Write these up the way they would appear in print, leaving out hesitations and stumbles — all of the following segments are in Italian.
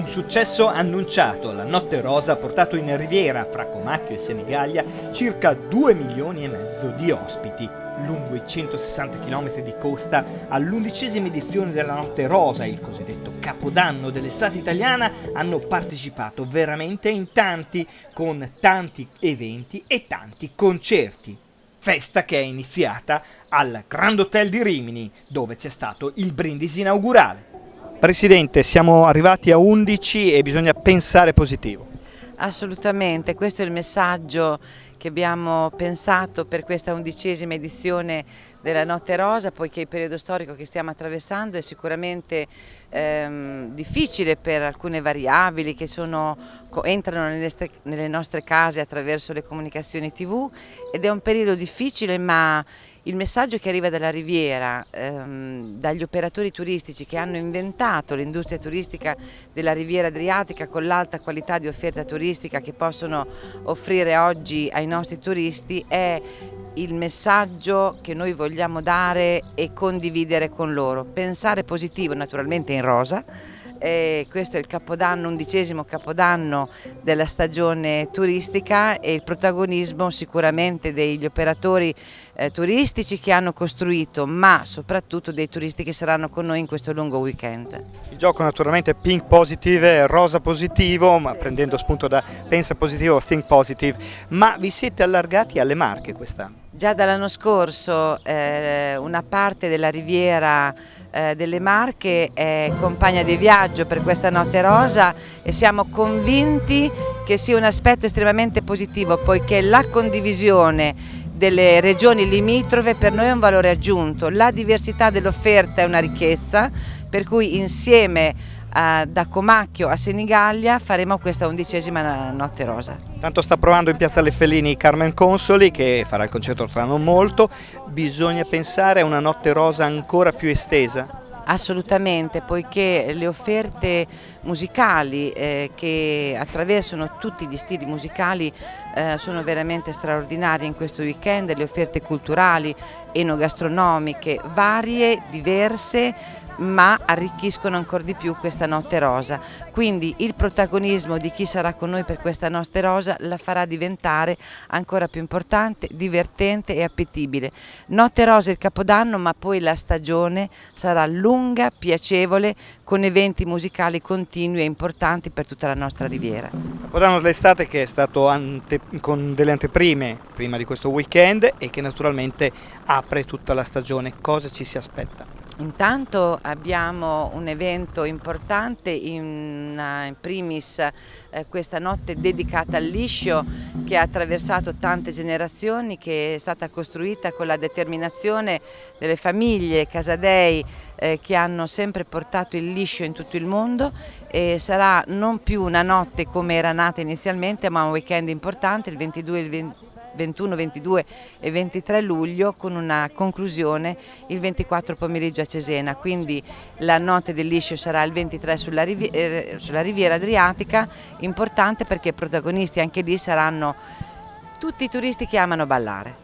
Un successo annunciato, la Notte Rosa ha portato in Riviera, fra Comacchio e Senigallia, circa 2,5 milioni di ospiti. Lungo i 160 km di costa, all'11ª edizione della Notte Rosa, il cosiddetto capodanno dell'estate italiana, hanno partecipato veramente in tanti, con tanti eventi e tanti concerti. Festa che è iniziata al Grand Hotel di Rimini, dove c'è stato il brindisi inaugurale. Presidente, siamo arrivati a 11 e bisogna pensare positivo. Assolutamente, questo è il messaggio che abbiamo pensato per questa 11ª edizione della Notte Rosa, poiché il periodo storico che stiamo attraversando è sicuramente difficile per alcune variabili che entrano nelle nostre case attraverso le comunicazioni TV, ed è un periodo difficile, ma il messaggio che arriva dalla Riviera, dagli operatori turistici che hanno inventato l'industria turistica della Riviera Adriatica con l'alta qualità di offerta turistica che possono offrire oggi ai nostri turisti, è il messaggio che noi vogliamo dare e condividere con loro. Pensare positivo, naturalmente in rosa. Questo è il capodanno, 11° capodanno della stagione turistica, e il protagonismo sicuramente degli operatori turistici che hanno costruito, ma soprattutto dei turisti che saranno con noi in questo lungo weekend. Il gioco naturalmente è pink positive, rosa positivo, ma prendendo spunto da pensa positivo, think positive, ma vi siete allargati alle Marche quest'anno? Già dall'anno scorso una parte della Riviera delle Marche è compagna di viaggio per questa Notte Rosa, e siamo convinti che sia un aspetto estremamente positivo, poiché la condivisione delle regioni limitrofe per noi è un valore aggiunto. La diversità dell'offerta è una ricchezza, per cui insieme da Comacchio a Senigallia faremo questa 11ª Notte Rosa. Tanto sta provando in Piazzale Fellini Carmen Consoli, che farà il concerto tra non molto. Bisogna pensare a una Notte Rosa ancora più estesa? Assolutamente, poiché le offerte musicali che attraversano tutti gli stili musicali sono veramente straordinarie in questo weekend, le offerte culturali, enogastronomiche, varie, diverse, ma arricchiscono ancora di più questa Notte Rosa. Quindi il protagonismo di chi sarà con noi per questa Notte Rosa la farà diventare ancora più importante, divertente e appetibile. Notte Rosa è il capodanno, ma poi la stagione sarà lunga, piacevole, con eventi musicali continui e importanti per tutta la nostra Riviera. Capodanno dell'estate che è stato con delle anteprime prima di questo weekend e che naturalmente apre tutta la stagione. Cosa ci si aspetta? Intanto abbiamo un evento importante, in primis questa notte dedicata al liscio, che ha attraversato tante generazioni, che è stata costruita con la determinazione delle famiglie casadei che hanno sempre portato il liscio in tutto il mondo, e sarà non più una notte come era nata inizialmente, ma un weekend importante, il 22 e il 21, 22 e 23 luglio, con una conclusione il 24 pomeriggio a Cesena. Quindi la notte del liscio sarà il 23 sulla Riviera Adriatica, importante perché protagonisti anche lì saranno tutti i turisti che amano ballare.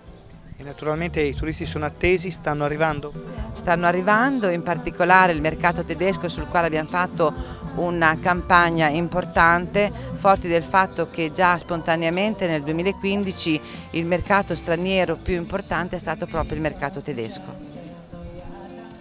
E naturalmente i turisti sono attesi, stanno arrivando? Stanno arrivando, in particolare il mercato tedesco, sul quale abbiamo fatto una campagna importante, forti del fatto che già spontaneamente nel 2015 il mercato straniero più importante è stato proprio il mercato tedesco.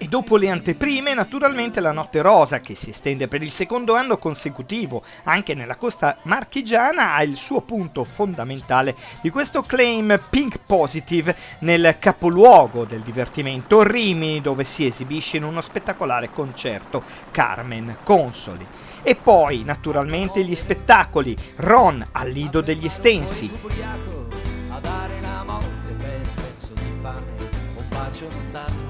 E dopo le anteprime, naturalmente la Notte Rosa, che si estende per il secondo anno consecutivo anche nella costa marchigiana, ha il suo punto fondamentale di questo claim pink positive nel capoluogo del divertimento, Rimini, dove si esibisce in uno spettacolare concerto Carmen Consoli. E poi naturalmente gli spettacoli, Ron al Lido degli Estensi, a dare la morte per un pezzo di pane, un bacio non dato.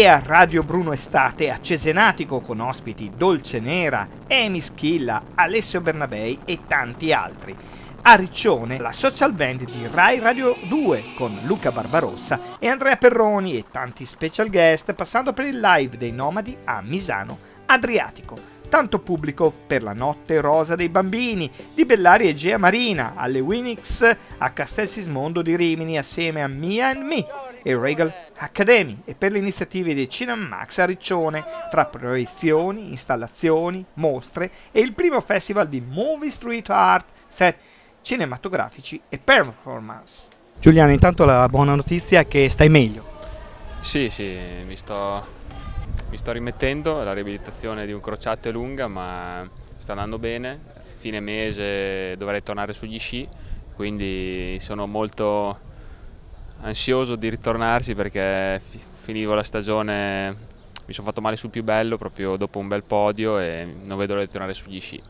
e a Radio Bruno Estate a Cesenatico con ospiti Dolce Nera, Emi Schilla, Alessio Bernabei e tanti altri. A Riccione la social band di Rai Radio 2 con Luca Barbarossa e Andrea Perroni e tanti special guest, passando per il live dei Nomadi a Misano Adriatico. Tanto pubblico per la Notte Rosa dei Bambini di Bellari Egea Marina, alle Winix a Castel Sismondo di Rimini assieme a Mia and Me e Regal Academy e per le iniziative di Cinema Max a Riccione, tra proiezioni, installazioni, mostre e il primo festival di Movie Street Art, set cinematografici e performance. Giuliano, intanto la buona notizia è che stai meglio. Sì, mi sto rimettendo, la riabilitazione di un crociato è lunga ma sta andando bene, fine mese dovrei tornare sugli sci, quindi sono molto ansioso di ritornarci perché finivo la stagione, mi sono fatto male sul più bello proprio dopo un bel podio e non vedo l'ora di tornare sugli sci.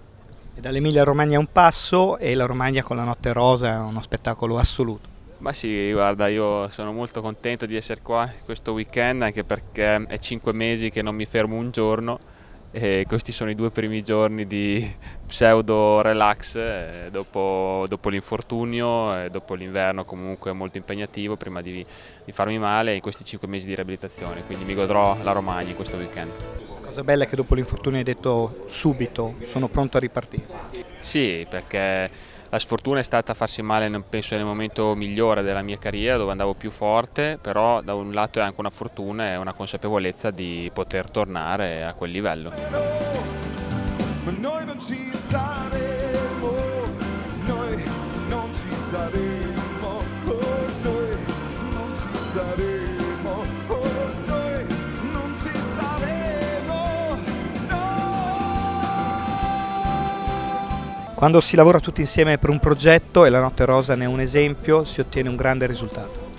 E dall'Emilia Romagna è un passo e la Romagna con la Notte Rosa è uno spettacolo assoluto. Ma sì, guarda, io sono molto contento di essere qua questo weekend anche perché è 5 mesi che non mi fermo un giorno e questi sono i 2 primi giorni di pseudo relax dopo l'infortunio e dopo l'inverno comunque molto impegnativo prima di farmi male in questi 5 mesi di riabilitazione, quindi mi godrò la Romagna in questo weekend. La cosa bella è che dopo l'infortunio hai detto subito sono pronto a ripartire. Sì, perché la sfortuna è stata farsi male, penso, nel momento migliore della mia carriera, dove andavo più forte, però da un lato è anche una fortuna e una consapevolezza di poter tornare a quel livello. Ma noi non ci saremo, noi non ci saremo, oh, noi non ci saremo, oh, noi non ci saremo, no! Quando si lavora tutti insieme per un progetto, e la Notte Rosa ne è un esempio, si ottiene un grande risultato.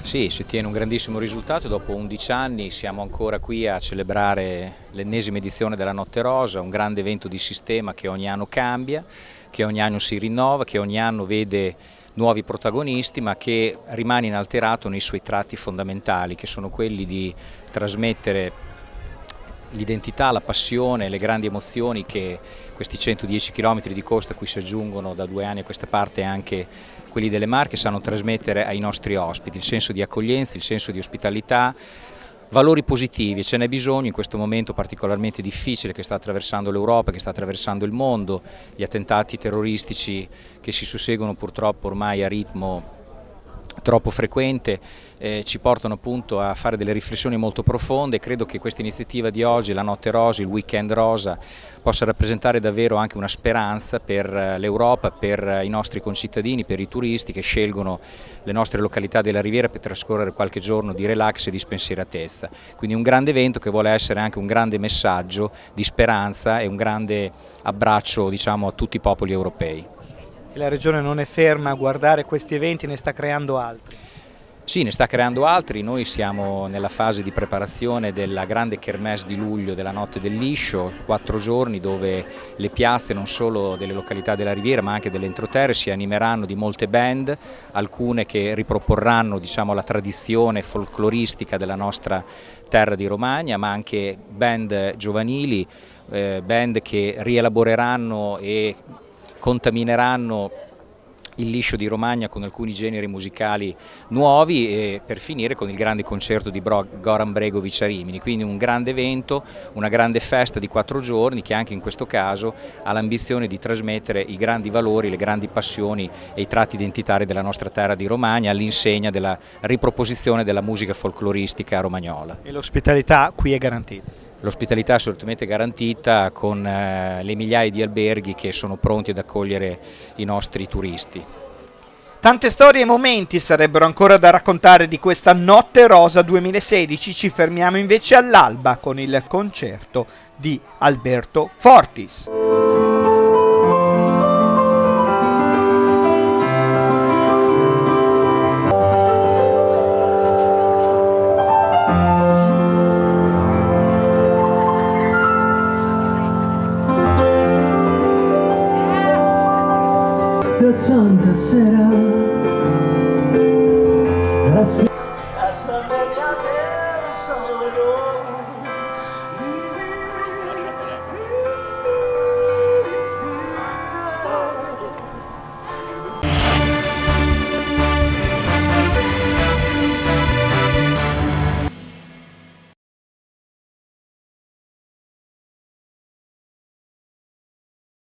Sì, si ottiene un grandissimo risultato, dopo 11 anni siamo ancora qui a celebrare l'ennesima edizione della Notte Rosa, un grande evento di sistema che ogni anno cambia, che ogni anno si rinnova, che ogni anno vede nuovi protagonisti ma che rimane inalterato nei suoi tratti fondamentali che sono quelli di trasmettere l'identità, la passione, le grandi emozioni che questi 110 km di costa a cui si aggiungono da 2 anni a questa parte anche quelli delle Marche sanno trasmettere ai nostri ospiti, il senso di accoglienza, il senso di ospitalità, valori positivi, ce n'è bisogno in questo momento particolarmente difficile che sta attraversando l'Europa, che sta attraversando il mondo, gli attentati terroristici che si susseguono purtroppo ormai a ritmo troppo frequente ci portano appunto a fare delle riflessioni molto profonde. Credo che questa iniziativa di oggi, la Notte Rosa, il Weekend Rosa, possa rappresentare davvero anche una speranza per l'Europa, per i nostri concittadini, per i turisti che scelgono le nostre località della Riviera per trascorrere qualche giorno di relax e di spensieratezza. Quindi un grande evento che vuole essere anche un grande messaggio di speranza e un grande abbraccio, diciamo, a tutti i popoli europei. E la Regione non è ferma a guardare questi eventi, ne sta creando altri. Sì, ne sta creando altri, noi siamo nella fase di preparazione della grande kermesse di luglio della Notte del Liscio, 4 giorni dove le piazze non solo delle località della Riviera ma anche delle entroterre si animeranno di molte band, alcune che riproporranno, diciamo, la tradizione folcloristica della nostra terra di Romagna, ma anche band giovanili, band che rielaboreranno e contamineranno il Liscio di Romagna con alcuni generi musicali nuovi e per finire con il grande concerto di Goran Bregovic a Rimini, quindi un grande evento, una grande festa di 4 giorni che anche in questo caso ha l'ambizione di trasmettere i grandi valori, le grandi passioni e i tratti identitari della nostra terra di Romagna all'insegna della riproposizione della musica folcloristica romagnola. E l'ospitalità qui è garantita. L'ospitalità è assolutamente garantita con le migliaia di alberghi che sono pronti ad accogliere i nostri turisti. Tante storie e momenti sarebbero ancora da raccontare di questa Notte Rosa 2016, ci fermiamo invece all'alba con il concerto di Alberto Fortis. La santa sera